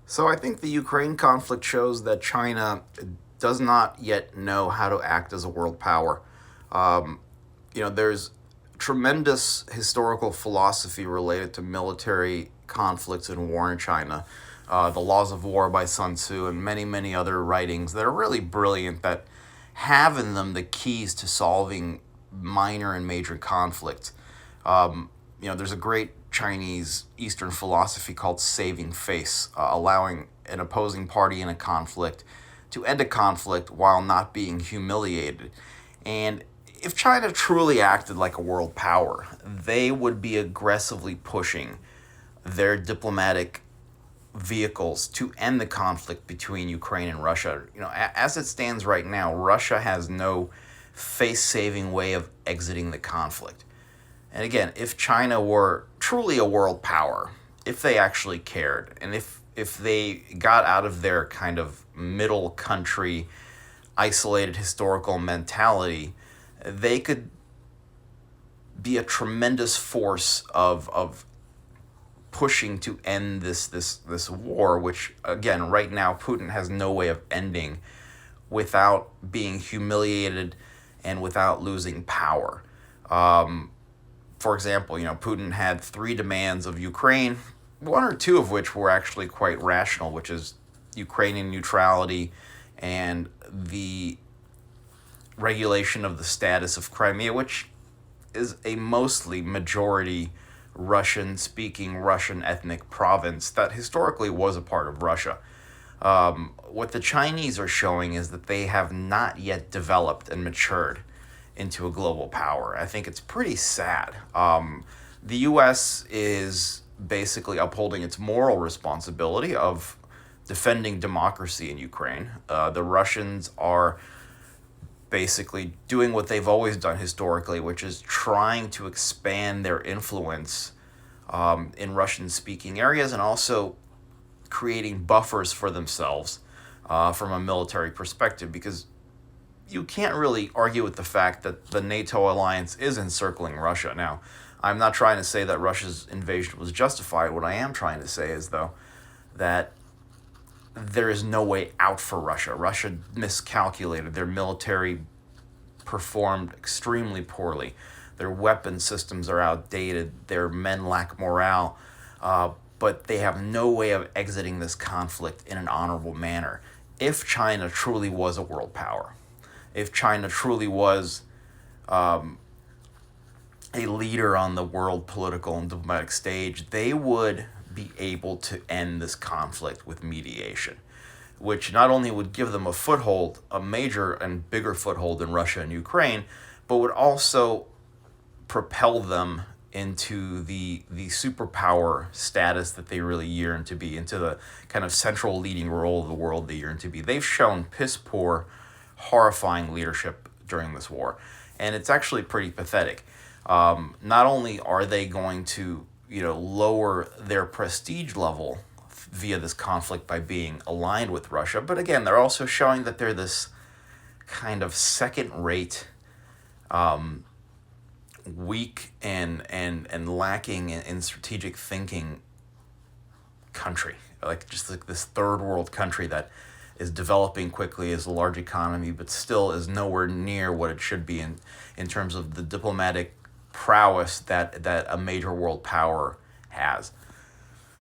So I think the Ukraine conflict shows that China does not yet know how to act as a world power. Um, there's tremendous historical philosophy related to military conflicts and war in China. The Laws of War by Sun Tzu and many, many other writings that are really brilliant that have in them the keys to solving minor and major conflict. There's a great Chinese Eastern philosophy called saving face, allowing an opposing party in a conflict to end a conflict while not being humiliated. And if China truly acted like a world power, they would be aggressively pushing their diplomatic vehicles to end the conflict between Ukraine and Russia. As it stands right now, Russia has no face-saving way of exiting the conflict. And again, if China were truly a world power, if they actually cared, and if they got out of their kind of middle country, isolated historical mentality, they could be a tremendous force of pushing to end this war, which again right now Putin has no way of ending without being humiliated and without losing power. For example, Putin had three demands of Ukraine, one or two of which were actually quite rational, which is Ukrainian neutrality and the regulation of the status of Crimea, which is a mostly majority Russian speaking, Russian ethnic province that historically was a part of Russia. What the Chinese are showing is that they have not yet developed and matured into a global power. I think it's pretty sad. The U.S. is basically upholding its moral responsibility of defending democracy in Ukraine. The Russians are basically doing what they've always done historically, which is trying to expand their influence in Russian-speaking areas and also creating buffers for themselves from a military perspective, because you can't really argue with the fact that the NATO alliance is encircling Russia. Now, I'm not trying to say that Russia's invasion was justified. What I am trying to say is, though, that there is no way out for Russia. Russia miscalculated. Their military performed extremely poorly. Their weapon systems are outdated. Their men lack morale. But they have no way of exiting this conflict in an honorable manner. If China truly was a world power, if China truly was a leader on the world political and diplomatic stage, they would be able to end this conflict with mediation, which not only would give them a foothold, a major and bigger foothold in Russia and Ukraine, but would also propel them into the superpower status that they really yearn to be, into the kind of central leading role of the world they yearn to be. They've shown piss poor, horrifying leadership during this war, and it's actually pretty pathetic. Not only are they going to lower their prestige level via this conflict by being aligned with Russia, but again, they're also showing that they're this kind of second-rate, weak and lacking in strategic thinking country, like just like this third world country that is developing quickly, as a large economy, but still is nowhere near what it should be in terms of the diplomatic prowess that a major world power has.